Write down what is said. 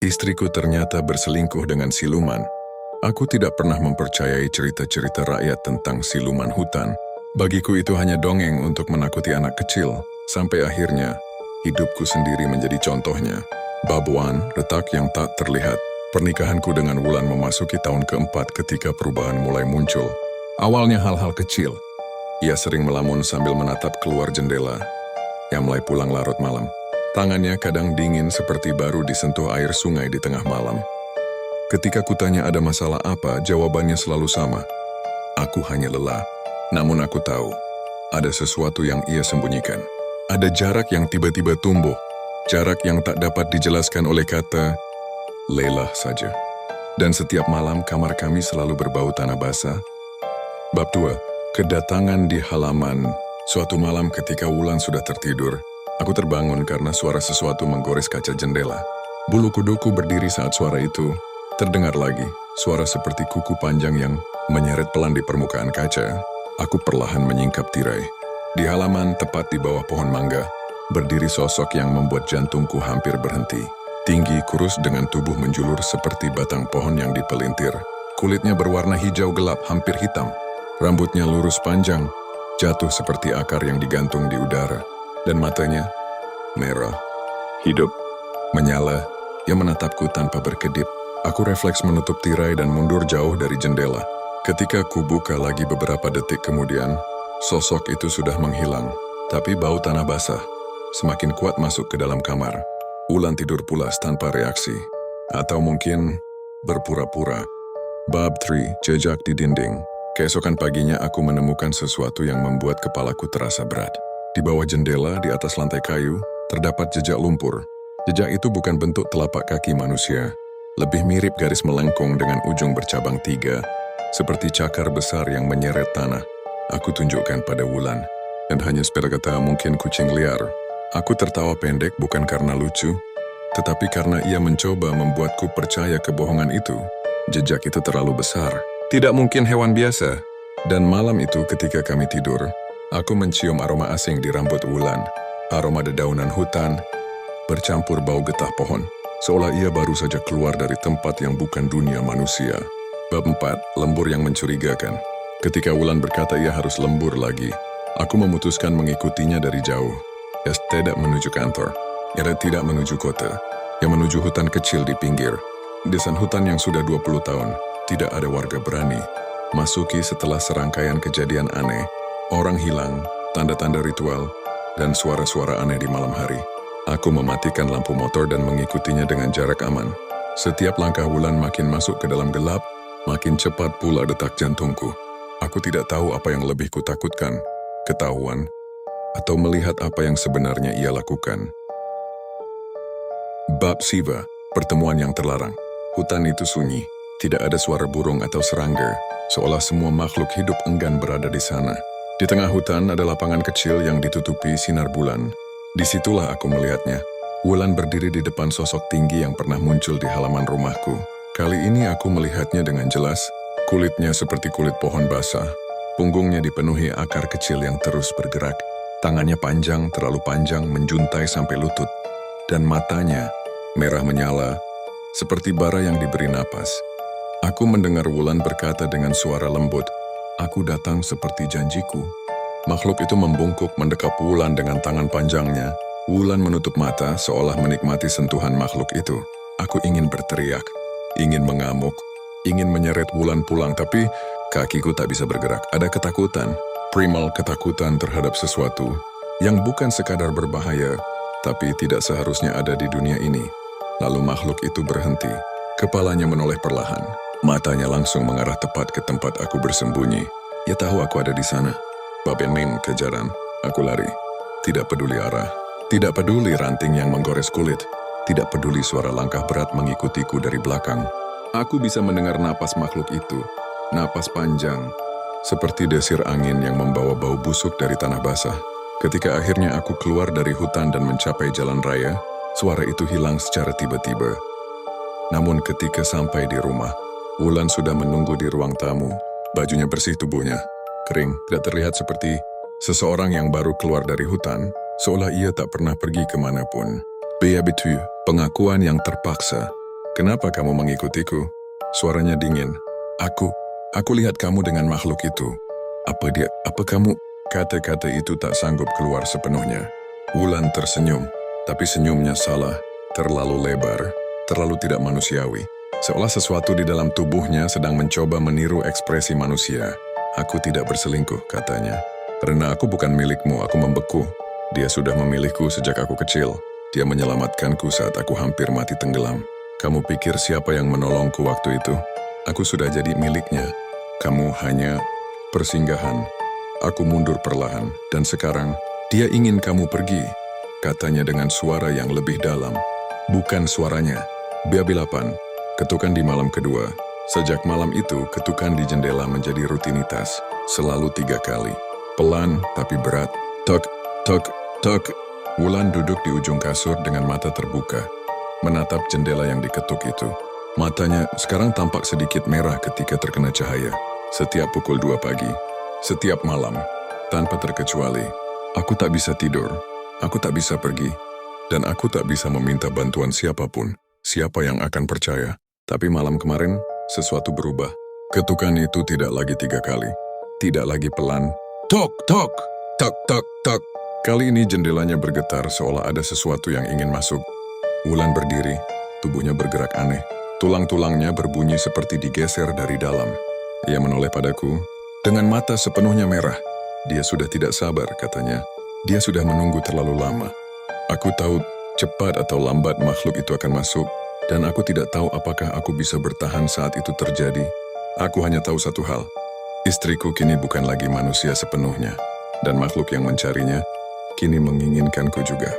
Istriku ternyata berselingkuh dengan siluman. Aku tidak pernah mempercayai cerita-cerita rakyat tentang siluman hutan. Bagiku itu hanya dongeng untuk menakuti anak kecil. Sampai akhirnya, hidupku sendiri menjadi contohnya. Bab 1, retak yang tak terlihat. Pernikahanku dengan Wulan memasuki tahun keempat ketika perubahan mulai muncul. Awalnya hal-hal kecil. Ia sering melamun sambil menatap keluar jendela. Ia mulai pulang larut malam. Tangannya kadang dingin seperti baru disentuh air sungai di tengah malam. Ketika kutanya ada masalah apa, jawabannya selalu sama. Aku hanya lelah. Namun aku tahu, ada sesuatu yang ia sembunyikan. Ada jarak yang tiba-tiba tumbuh. Jarak yang tak dapat dijelaskan oleh kata, lelah saja. Dan setiap malam kamar kami selalu berbau tanah basah. Bab 2, kedatangan di halaman. Suatu malam ketika Wulan sudah tertidur, aku terbangun karena suara sesuatu menggores kaca jendela. Bulu kuduku berdiri saat suara itu. Terdengar lagi, suara seperti kuku panjang yang menyeret pelan di permukaan kaca. Aku perlahan menyingkap tirai. Di halaman, tepat di bawah pohon mangga, berdiri sosok yang membuat jantungku hampir berhenti. Tinggi, kurus dengan tubuh menjulur seperti batang pohon yang dipelintir. Kulitnya berwarna hijau gelap, hampir hitam. Rambutnya lurus panjang, jatuh seperti akar yang digantung di udara. Dan matanya merah, hidup, menyala. Ia menatapku tanpa berkedip. Aku refleks menutup tirai dan mundur jauh dari jendela. Ketika ku buka lagi beberapa detik kemudian, sosok itu sudah menghilang. Tapi bau tanah basah semakin kuat masuk ke dalam kamar. Wulan tidur pulas tanpa reaksi. Atau mungkin berpura-pura. Bab 3, jejak di dinding. Keesokan paginya aku menemukan sesuatu yang membuat kepalaku terasa berat. Di bawah jendela, di atas lantai kayu, terdapat jejak lumpur. Jejak itu bukan bentuk telapak kaki manusia. Lebih mirip garis melengkung dengan ujung bercabang 3, seperti cakar besar yang menyeret tanah. Aku tunjukkan pada Wulan, dan hanya sepele kata mungkin kucing liar. Aku tertawa pendek bukan karena lucu, tetapi karena ia mencoba membuatku percaya kebohongan itu. Jejak itu terlalu besar, tidak mungkin hewan biasa. Dan malam itu ketika kami tidur, aku mencium aroma asing di rambut Wulan. Aroma dedaunan hutan, bercampur bau getah pohon. Seolah ia baru saja keluar dari tempat yang bukan dunia manusia. Bab 4, lembur yang mencurigakan. Ketika Wulan berkata ia harus lembur lagi, aku memutuskan mengikutinya dari jauh. Ia tidak menuju kantor, ia tidak menuju kota, ia menuju hutan kecil di pinggir. Desain hutan yang sudah 20 tahun, tidak ada warga berani. Masuki setelah serangkaian kejadian aneh, orang hilang, tanda-tanda ritual, dan suara-suara aneh di malam hari. Aku mematikan lampu motor dan mengikutinya dengan jarak aman. Setiap langkah Wulan makin masuk ke dalam gelap, makin cepat pula detak jantungku. Aku tidak tahu apa yang lebih kutakutkan, ketahuan, atau melihat apa yang sebenarnya ia lakukan. Bab Siva, pertemuan yang terlarang. Hutan itu sunyi, tidak ada suara burung atau serangga, seolah semua makhluk hidup enggan berada di sana. Di tengah hutan ada lapangan kecil yang ditutupi sinar bulan. Disitulah aku melihatnya. Wulan berdiri di depan sosok tinggi yang pernah muncul di halaman rumahku. Kali ini aku melihatnya dengan jelas. Kulitnya seperti kulit pohon basah. Punggungnya dipenuhi akar kecil yang terus bergerak. Tangannya panjang, terlalu panjang, menjuntai sampai lutut. Dan matanya merah menyala, seperti bara yang diberi napas. Aku mendengar Wulan berkata dengan suara lembut, "Aku datang seperti janjiku." Makhluk itu membungkuk mendekap Wulan dengan tangan panjangnya. Wulan menutup mata seolah menikmati sentuhan makhluk itu. Aku ingin berteriak, ingin mengamuk, ingin menyeret Wulan pulang, tapi kakiku tak bisa bergerak. Ada ketakutan, primal ketakutan terhadap sesuatu yang bukan sekadar berbahaya, tapi tidak seharusnya ada di dunia ini. Lalu makhluk itu berhenti. Kepalanya menoleh perlahan. Matanya langsung mengarah tepat ke tempat aku bersembunyi. Ia tahu aku ada di sana. Babening kejaran, aku lari. Tidak peduli arah, tidak peduli ranting yang menggores kulit, tidak peduli suara langkah berat mengikutiku dari belakang. Aku bisa mendengar napas makhluk itu, napas panjang, seperti desir angin yang membawa bau busuk dari tanah basah. Ketika akhirnya aku keluar dari hutan dan mencapai jalan raya, suara itu hilang secara tiba-tiba. Namun ketika sampai di rumah, Wulan sudah menunggu di ruang tamu. Bajunya bersih, tubuhnya kering, tidak terlihat seperti seseorang yang baru keluar dari hutan, seolah ia tak pernah pergi kemanapun. Beabitu, pengakuan yang terpaksa. Kenapa kamu mengikutiku? Suaranya dingin. Aku lihat kamu dengan makhluk itu. Apa kamu? Kata-kata itu tak sanggup keluar sepenuhnya. Wulan tersenyum, tapi senyumnya salah, terlalu lebar, terlalu tidak manusiawi. Seolah sesuatu di dalam tubuhnya sedang mencoba meniru ekspresi manusia. Aku tidak berselingkuh, katanya. Karena aku bukan milikmu, aku membeku. Dia sudah memilihku sejak aku kecil. Dia menyelamatkanku saat aku hampir mati tenggelam. Kamu pikir siapa yang menolongku waktu itu? Aku sudah jadi miliknya. Kamu hanya persinggahan. Aku mundur perlahan, dan sekarang dia ingin kamu pergi, katanya dengan suara yang lebih dalam. Bukan suaranya. Babilapan. Ketukan di malam kedua. Sejak malam itu, ketukan di jendela menjadi rutinitas. Selalu 3 kali. Pelan tapi berat. Tok, tok, tok. Wulan duduk di ujung kasur dengan mata terbuka, menatap jendela yang diketuk itu. Matanya sekarang tampak sedikit merah ketika terkena cahaya. Setiap pukul 2 pagi, setiap malam, tanpa terkecuali, aku tak bisa tidur, aku tak bisa pergi, dan aku tak bisa meminta bantuan siapapun. Siapa yang akan percaya? Tapi malam kemarin, sesuatu berubah. Ketukan itu tidak lagi 3 kali, tidak lagi pelan. Tok, tok, tok, tok, tok. Kali ini jendelanya bergetar seolah ada sesuatu yang ingin masuk. Wulan berdiri, tubuhnya bergerak aneh. Tulang-tulangnya berbunyi seperti digeser dari dalam. Ia menoleh padaku, dengan mata sepenuhnya merah. Dia sudah tidak sabar, katanya. Dia sudah menunggu terlalu lama. Aku tahu cepat atau lambat makhluk itu akan masuk, dan aku tidak tahu apakah aku bisa bertahan saat itu terjadi. Aku hanya tahu satu hal. Istriku kini bukan lagi manusia sepenuhnya, dan makhluk yang mencarinya kini menginginkanku juga.